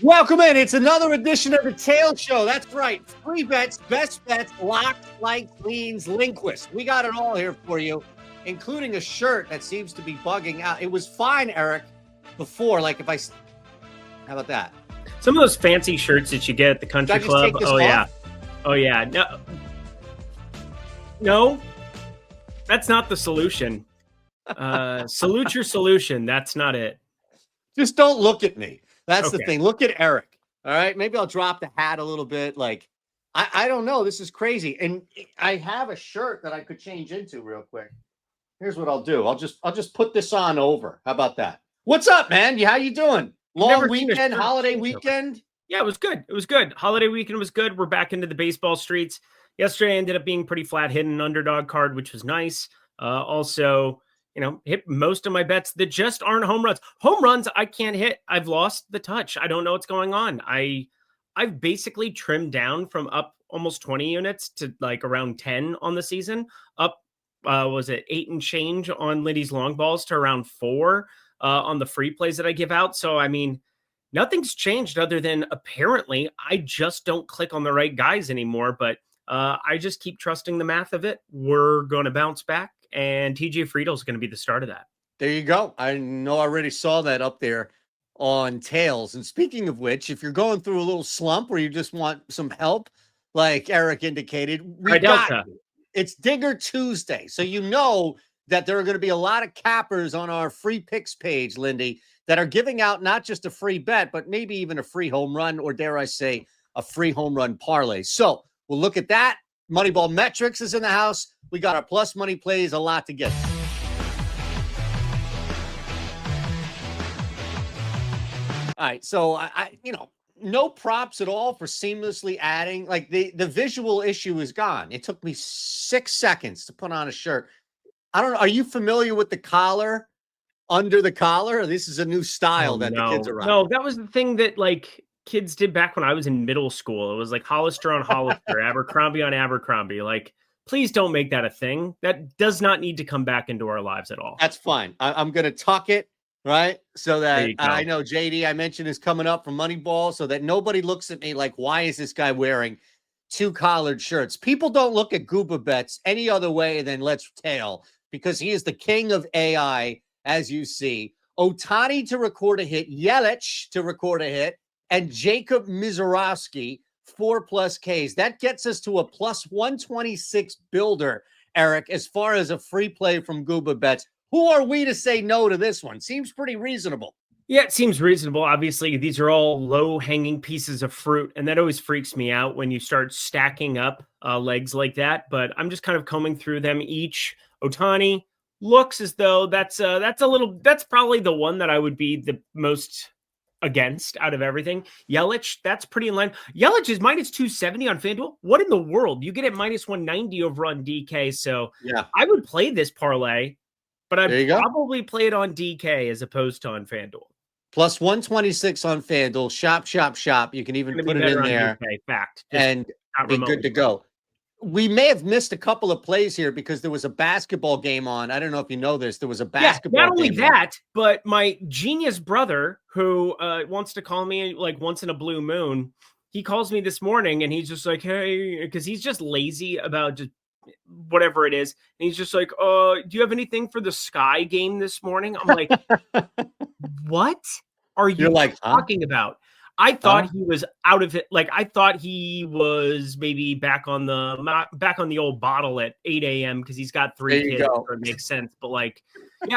Welcome in. It's another edition of the Tail Show. That's right. Free bets, best bets, locks, likes, leans, Lindquist. We got it all here for you, including a shirt that seems to be bugging out. It was fine, Eric, before. How about that? Some of those fancy shirts that you get at the country club. Oh, yeah. Oh, yeah. No, that's not the solution. Salute your solution. That's not it. Just don't look at me. That's the thing. Look at Eric. All right. Maybe I'll drop the hat a little bit. I don't know. This is crazy. And I have a shirt that I could change into real quick. Here's what I'll do. I'll just put this on over. How about that? What's up, man? How you doing? Long weekend, holiday weekend? Yeah, it was good. It was good. Holiday weekend was good. We're back into the baseball streets. Yesterday ended up being pretty flat, hitting underdog card, which was nice. Also, hit most of my bets that just aren't home runs. Home runs I can't hit. I've lost the touch. I don't know what's going on. I've basically trimmed down from up almost 20 units to like around 10 on the season. Up, was it 8 and change on Liddy's long balls to around 4 on the free plays that I give out. So, nothing's changed other than apparently I just don't click on the right guys anymore. But I just keep trusting the math of it. We're going to bounce back. And TJ Friedel's going to be the start of that. There you go. I know I already saw that up there on Tails. And speaking of which, if you're going through a little slump where you just want some help, like Eric indicated, it's Digger Tuesday. So you know that there are going to be a lot of cappers on our free picks page, Lindy, that are giving out not just a free bet, but maybe even a free home run, or dare I say, a free home run parlay. So we'll look at that. MoneyBall Metrics is in the house. We got our plus money plays, a lot to get. All right, so I no props at all for seamlessly adding. Like the visual issue is gone. It took me 6 seconds to put on a shirt. I don't know. Are you familiar with the collar under the collar? Or this is a new style the kids are rocking? No, that was the thing that kids did back when I was in middle school. It was like Hollister on Hollister, Abercrombie on Abercrombie. Please don't make that a thing. That does not need to come back into our lives at all. That's fine. I'm going to tuck it, right? So that I know JD, I mentioned, is coming up from Moneyball, so that nobody looks at me like, why is this guy wearing 2 collared shirts? People don't look at Gooba Bets any other way than Let's Tail, because he is the king of AI, as you see. Ohtani to record a hit, Yelich to record a hit, and Jacob Mizorowski, 4+ Ks. That gets us to a plus 126 builder, Eric, as far as a free play from Gooba Bets. Who are we to say no to this one? Seems pretty reasonable. Yeah, it seems reasonable. Obviously, these are all low-hanging pieces of fruit, and that always freaks me out when you start stacking up legs like that. But I'm just kind of combing through them each. Ohtani looks as though that's probably the one that I would be the most against out of everything. Yelich, that's pretty in line. Yelich is minus 270 on FanDuel. What in the world? You get it minus 190 over on DK. So yeah, I would play this parlay, but I'd probably play it on DK as opposed to on FanDuel. Plus 126 on FanDuel. Shop. You can even put it in there. DK, fact. And be good to go. We may have missed a couple of plays here because there was a basketball game on. I don't know if you know this. There was a basketball game. Not only that, but my genius brother, who wants to call me like once in a blue moon, he calls me this morning and he's just like, hey, because he's just lazy about just whatever it is. And he's just like, do you have anything for the Sky game this morning? I'm like, what are you talking about? I thought he was out of it. I thought he was maybe back on the old bottle at 8 a.m. because he's got 3 kids. So it makes sense. But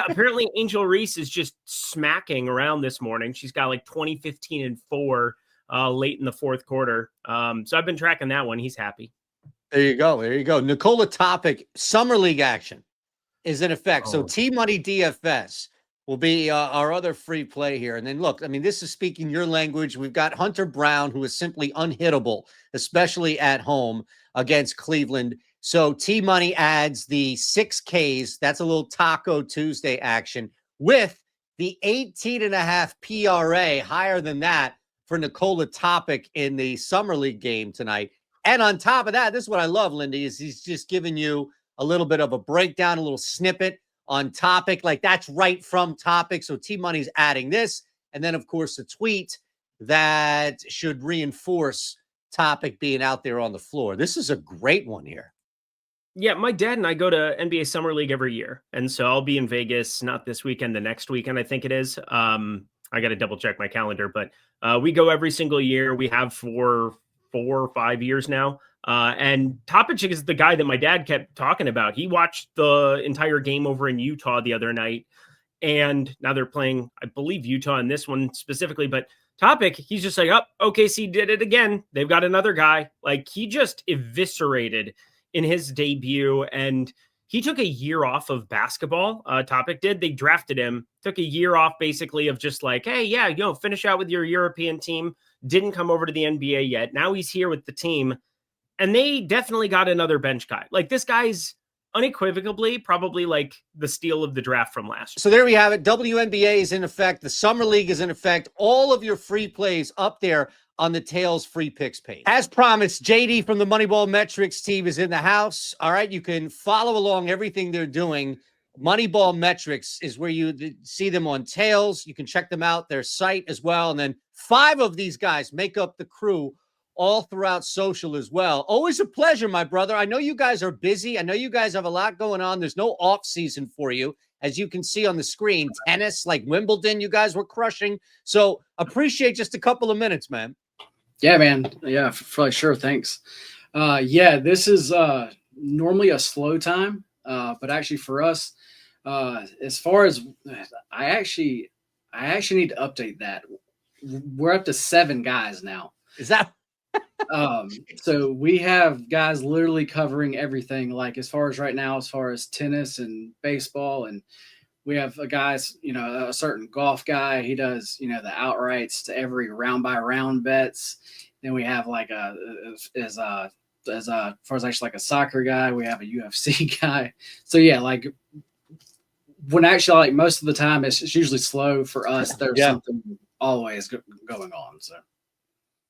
apparently Angel Reese is just smacking around this morning. She's got 20, 15, and 4 late in the fourth quarter. So I've been tracking that one. He's happy. There you go. Nikola Topic Summer League action is in effect. So T-Money DFS will be our other free play here. And then look, this is speaking your language. We've got Hunter Brown, who is simply unhittable, especially at home against Cleveland. So T-Money adds the 6 Ks. That's a little Taco Tuesday action with the 18.5 PRA, higher than that for Nikola Topic in the Summer League game tonight. And on top of that, this is what I love, Lindy, is he's just giving you a little bit of a breakdown, a little snippet on Topic. That's right from Topic. So T-Money's adding this. And then, of course, the tweet that should reinforce topic being out there on the floor? This is a great one here. Yeah, my dad and I go to NBA Summer League every year. And so I'll be in Vegas, not this weekend, the next weekend, I think it is. I got to double check my calendar, but we go every single year. We have for 4 or 5 years now. And Topic is the guy that my dad kept talking about. He watched the entire game over in Utah the other night. And now they're playing, I believe, Utah in this one specifically. But Topic, he's just like, oh, OKC did it again. They've got another guy. Like, he just eviscerated in his debut, and he took a year off of basketball. Topic did. They drafted him, took a year off basically of just like, hey, yeah, finish out with your European team. Didn't come over to the NBA yet. Now he's here with the team, and they definitely got another bench guy. Like, this guy's unequivocally probably like the steal of the draft from last year. So there we have it. WNBA is in effect. The Summer League is in effect. All of your free plays up there on the Tails free picks page. As promised, JD from the MoneyBall Metrics team is in the house. All right, you can follow along everything they're doing. MoneyBall Metrics is where you see them on Tails. You can check them out, their site as well. And then 5 of these guys make up the crew all throughout social as well. Always a pleasure, my brother. I know you guys are busy. I know you guys have a lot going on. There's no off season for you. As you can see on the screen, tennis like Wimbledon, you guys were crushing. So appreciate just a couple of minutes, man. Yeah, man. Yeah, for sure. Thanks. Yeah, this is normally a slow time, but actually for us, as far as I actually need to update that. We're up to 7 guys now. Is that? So we have guys literally covering everything. Like as far as right now, as far as tennis and baseball, and we have a guys, a certain golf guy. He does, the outrights to every round by round bets. Then we have like as far as actually like a soccer guy, we have a UFC guy. So yeah, like when actually like most of the time it's usually slow for us. There's something always going on. So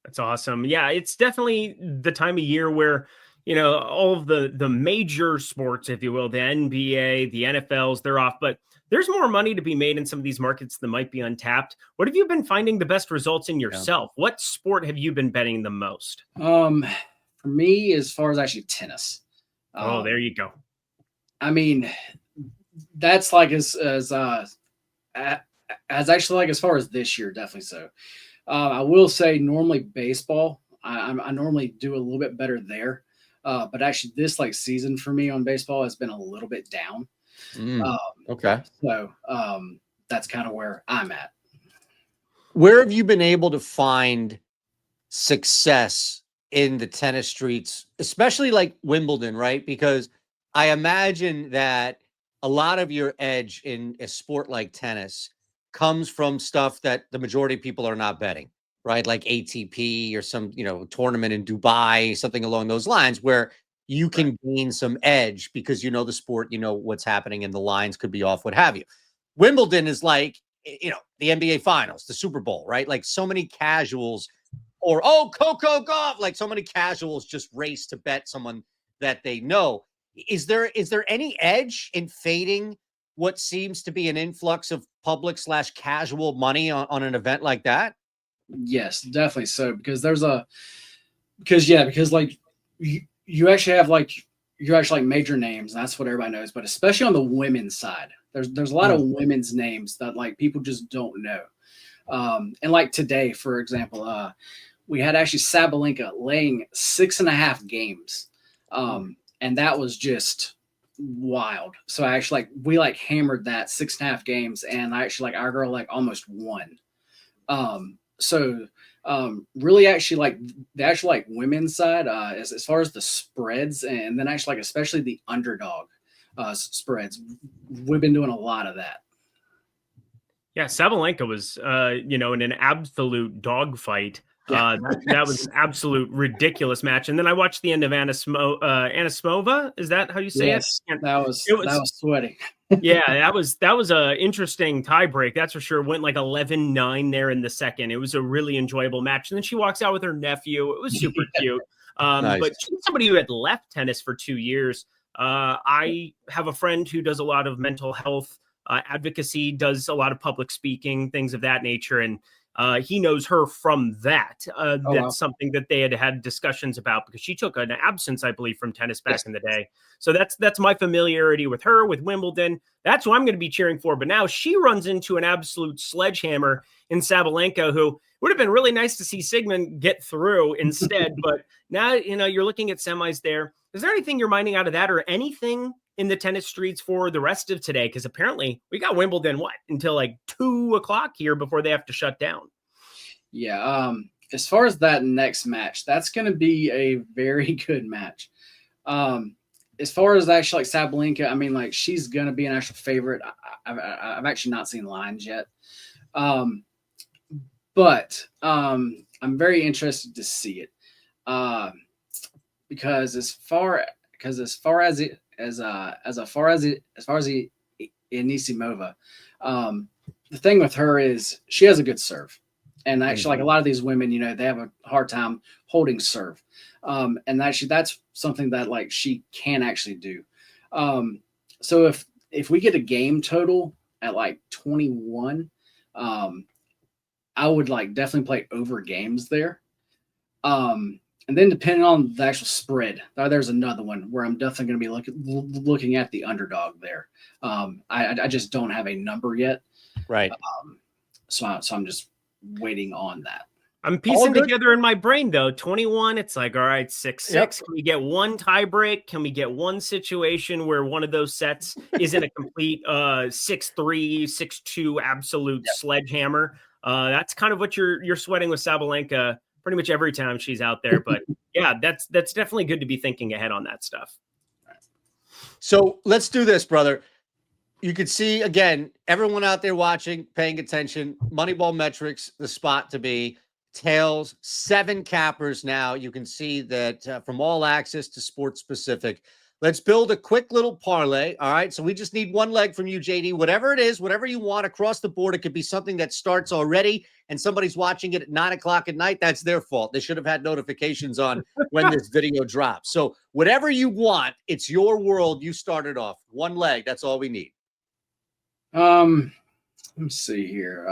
that's awesome. Yeah, it's definitely the time of year where all of the major sports, if you will, the NBA, the NFLs, they're off, but there's more money to be made in some of these markets that might be untapped. What have you been finding the best results in yourself? Yeah. What sport have you been betting the most? For me, as far as actually tennis. There you go. I mean, that's like as actually like as far as this year, definitely so. I will say normally baseball, I normally do a little bit better there. But actually this like season for me on baseball has been a little bit down. Okay. So that's kind of where I'm at. Where have you been able to find success in the tennis streets, especially like Wimbledon, right? Because I imagine that a lot of your edge in a sport like tennis comes from stuff that the majority of people are not betting, right? Like ATP or some, tournament in Dubai, something along those lines where you can gain some edge because you know the sport, what's happening and the lines could be off, what have you. Wimbledon is like, the NBA finals, the Super Bowl, right? Like so many casuals or, Coco Golf, like so many casuals just race to bet someone that they know. Is there any edge in fading what seems to be an influx of public/casual money on an event like that? Yes, definitely so. Because like you actually have like major names, and that's what everybody knows. But especially on the women's side, there's a lot of women's names that like people just don't know. And like today, for example, we had actually Sabalenka laying 6.5 games, and that was just wild. So I actually we hammered that 6.5 games, and actually our girl almost won. So really actually the actual women's side, as far as the spreads, and then actually especially the underdog spreads, we've been doing a lot of that. Yeah, Sabalenka was in an absolute dogfight. That was an absolute ridiculous match. And then I watched the end of Anisimova. Is that how you say it? That was sweaty. Yeah, that was a interesting tie break. That's for sure. It went 11-9 there in the second. It was a really enjoyable match. And then she walks out with her nephew. It was super cute. Nice. But she's somebody who had left tennis for 2 years. I have a friend who does a lot of mental health advocacy, does a lot of public speaking, things of that nature. And He knows her from that. That's wow. something that they had discussions about because she took an absence, I believe, from tennis back in the day. So that's my familiarity with her, with Wimbledon. That's who I'm going to be cheering for. But now she runs into an absolute sledgehammer in Sabalenka, who would have been really nice to see Sigmund get through instead. But now, you're looking at semis there. Is there anything you're minding out of that or anything in the tennis streets for the rest of today? Because apparently we got Wimbledon, until like 2:00 here before they have to shut down. Yeah. As far as that next match, that's going to be a very good match. As far as actually like Sabalenka, I mean, like she's going to be an actual favorite. I've actually not seen lines yet. But I'm very interested to see it. Because as far as Anisimova, the thing with her is she has a good serve, and actually, like a lot of these women, they have a hard time holding serve, and actually that's something that like she can actually do. So if we get a game total at like 21, I would like definitely play over games there. And then depending on the actual spread, there's another one where I'm definitely going to be looking at the underdog there. I just don't have a number yet. Right. So I'm just waiting on that. I'm piecing together in my brain, though. 21, it's like, all right, 6-6. Yep. Can we get one tie break? Can we get one situation where one of those sets isn't a complete 6-3, 6-2 absolute sledgehammer? That's kind of what you're sweating with Sabalenka pretty much every time she's out there. But yeah, that's definitely good to be thinking ahead on that stuff. So let's do this, brother. You can see, again, everyone out there watching, paying attention, MoneyBall Metrics, the spot to be. Tails, 7 cappers now. You can see that from all access to sports specific. Let's build a quick little parlay. All right. So we just need one leg from you, JD. Whatever it is, whatever you want across the board. It could be something that starts already and somebody's watching it at 9:00 at night. That's their fault. They should have had notifications on when this video drops. So whatever you want, it's your world. You started off. One leg. That's all we need. Let me see here.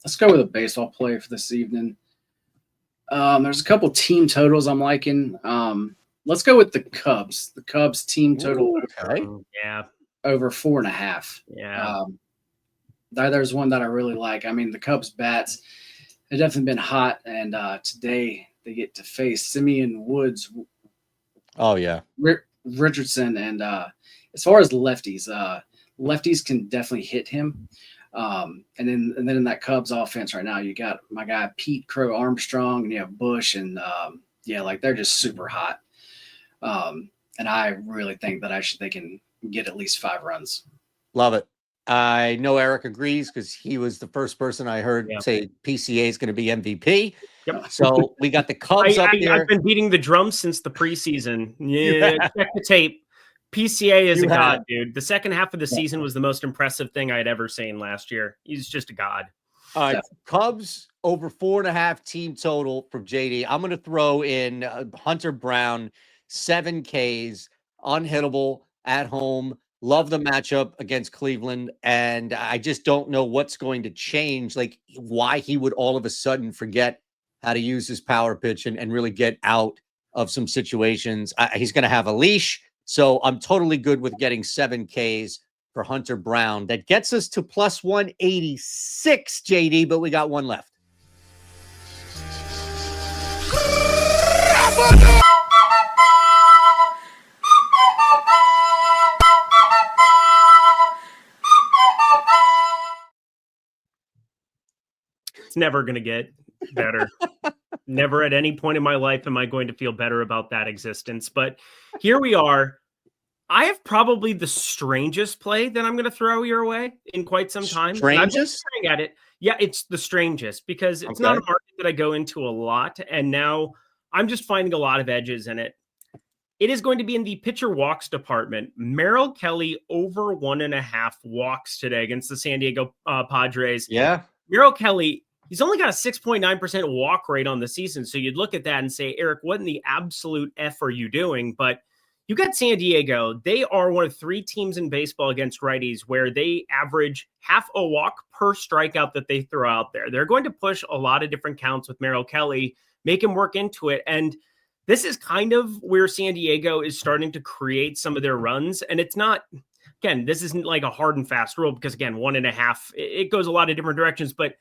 Let's go with a baseball play for this evening. There's a couple team totals I'm liking. Let's go with the Cubs. The Cubs team total over 4.5. Yeah. There's one that I really like. I mean, the Cubs bats have definitely been hot, and today they get to face Simeon Woods. Oh yeah, Richardson, and as far as lefties, lefties can definitely hit him. And then in that Cubs offense right now, you got my guy Pete Crow Armstrong, and you have Bush, and like they're just super hot. And I really think that they can get at least 5 runs. Love it. I know Eric agrees because he was the first person I heard say PCA is going to be MVP. Yep. So we got the Cubs up there. I've been beating the drum since the preseason. Yeah, check the tape. PCA is a god, dude. The second half of the season was the most impressive thing I had ever seen last year. He's just a god. All right, Cubs over 4.5 team total from JD. I'm going to throw in Hunter Brown, 7 Ks, unhittable at home. Love the matchup against Cleveland, and I just don't know what's going to change, like why he would all of a sudden forget how to use his power pitch and really get out of some situations. He's going to have a leash, so I'm totally good with getting 7 Ks for Hunter Brown. That gets us to plus 186, JD, but we got one left. It's never going to get better. Never at any point in my life am I going to feel better about that existence. But here we are. I have probably the strangest play that I'm going to throw your way in quite some time. Strangest? I'm staring at it. Yeah, it's the strangest because it's not a market that I go into a lot. And now I'm just finding a lot of edges in it. It is going to be in the pitcher walks department. Merrill Kelly over 1.5 walks today against the San Diego Padres. Yeah. Merrill Kelly, he's only got a 6.9% walk rate on the season. So you'd look at that and say, Eric, what in the absolute F are you doing? But You got San Diego. They are one of 3 teams in baseball against righties where they average half a walk per strikeout that they throw out there. They're going to push a lot of different counts with Merrill Kelly, make him work into it. And this is kind of where San Diego is starting to create some of their runs. And it's not, again, this isn't like a hard and fast rule because, again, 1.5, it goes a lot of different directions. But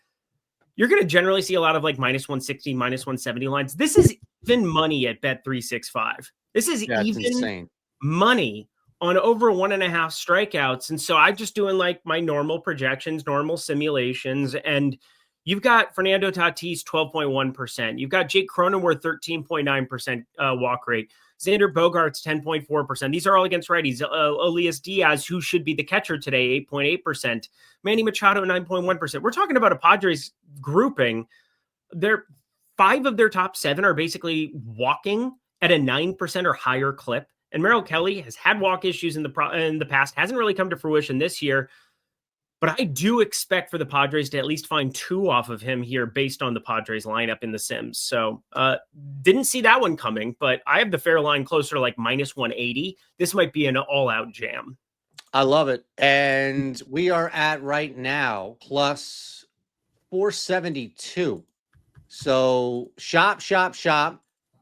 you're going to generally see a lot of like minus 160, minus 170 lines. This is even money at Bet365. This is even insane money on over 1.5 strikeouts. And so I'm just doing like my normal projections, normal simulations. And you've got Fernando Tatis, 12.1%. You've got Jake Cronenworth, 13.9% walk rate. Xander Bogaerts, 10.4%. These are all against righties. Elias Diaz, who should be the catcher today, 8.8%. Manny Machado, 9.1%. We're talking about a Padres grouping. 5 of their top 7 are basically walking at a 9% or higher clip. And Merrill Kelly has had walk issues in the past, hasn't really come to fruition this year. But I do expect for the Padres to at least find 2 off of him here based on the Padres lineup in the Sims. So didn't see that one coming, but I have the fair line closer to like minus 180. This might be an all-out jam. I love it. And we are at right now plus 472. So shop,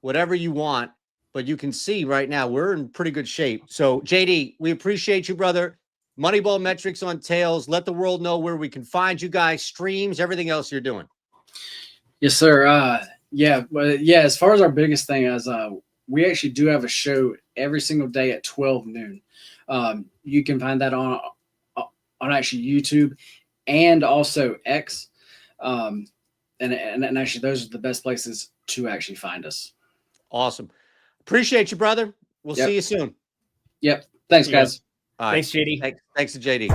whatever you want. But you can see right now we're in pretty good shape. So, JD, we appreciate you, brother. MoneyBall Metrics on Tails. Let the world know where we can find you guys, streams, everything else you're doing. Yes, sir. As far as our biggest thing is, we actually do have a show every single day at 12 noon. You can find that on actually YouTube and also X. And actually, those are the best places to actually find us. Awesome. Appreciate you, brother. We'll see you soon. Yep. Thanks, guys. All right. Thanks, JD. Thanks to JD.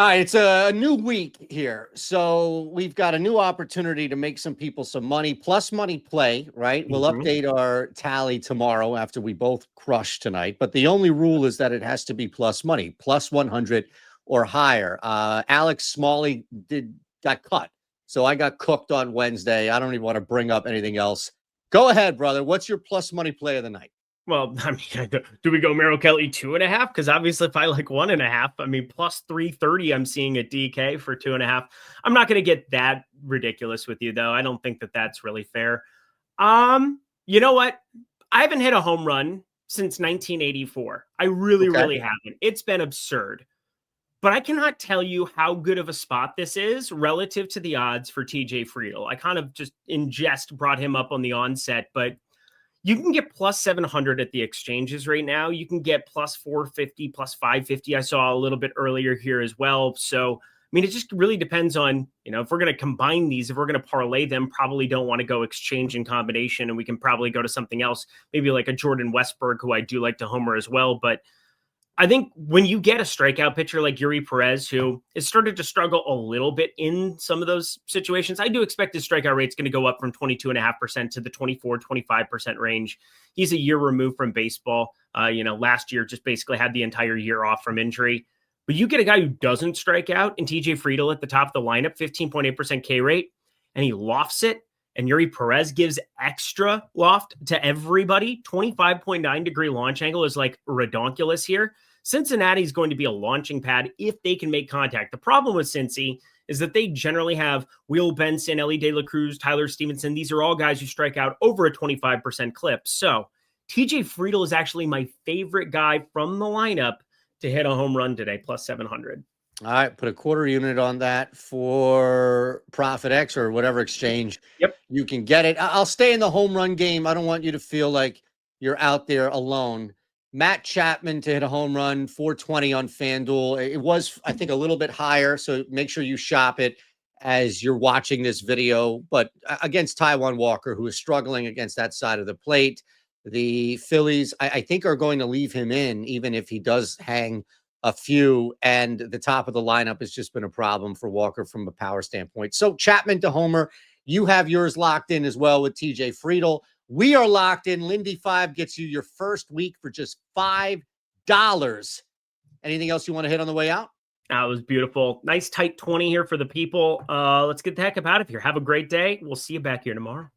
All right, it's a new week here. So we've got a new opportunity to make some people some money, plus money play, right? We'll update our tally tomorrow after we both crush tonight. But the only rule is that it has to be plus money, plus 100 or higher. Alex Smalley got cut. So I got cooked on Wednesday. I don't even want to bring up anything else. Go ahead, brother. What's your plus money play of the night? Well, I mean, do we go Merrill Kelly 2.5? Because obviously, if I like 1.5, I mean, plus 330, I'm seeing a DK for 2.5. I'm not going to get that ridiculous with you, though. I don't think that that's really fair. You know what? I haven't hit a home run since 1984. I really haven't. It's been absurd. But I cannot tell you how good of a spot this is relative to the odds for TJ Friedl. I kind of just in jest brought him up on the onset, but you can get plus 700 at the exchanges right now. You can get plus 450, plus 550. I saw a little bit earlier here as well. So, I mean, it just really depends on, if we're going to combine these, if we're going to parlay them, probably don't want to go exchange in combination, and we can probably go to something else, maybe like a Jordan Westberg, who I do like to homer as well. But I think when you get a strikeout pitcher like Yuri Perez, who has started to struggle a little bit in some of those situations, I do expect his strikeout rate's going to go up from 22.5% to the 24-25% range. He's a year removed from baseball. Last year just basically had the entire year off from injury. But you get a guy who doesn't strike out in TJ Friedl at the top of the lineup, 15.8% K rate, and he lofts it. And Yuri Perez gives extra loft to everybody. 25.9 degree launch angle is like redonkulous here. Cincinnati is going to be a launching pad if they can make contact. The problem with Cincy is that they generally have Will Benson, Ellie De La Cruz, Tyler Stevenson. These are all guys who strike out over a 25% clip. So TJ Friedl is actually my favorite guy from the lineup to hit a home run today, plus 700. All right, put a quarter unit on that for Profit X or whatever exchange. Yep. You can get it. I'll stay in the home run game. I don't want you to feel like you're out there alone. Matt Chapman to hit a home run, 420 on FanDuel. It was, I think, a little bit higher, so make sure you shop it as you're watching this video. But against Taijuan Walker, who is struggling against that side of the plate, the Phillies, I think, are going to leave him in, even if he does hang a few, and the top of the lineup has just been a problem for Walker from a power standpoint. So Chapman to homer, you have yours locked in as well with TJ Friedl. We are locked in. Lindy 5 gets you your first week for just $5. Anything else you want to hit on the way out? That was beautiful. Nice tight 20 here for the people. Let's get the heck up out of here. Have a great day. We'll see you back here tomorrow.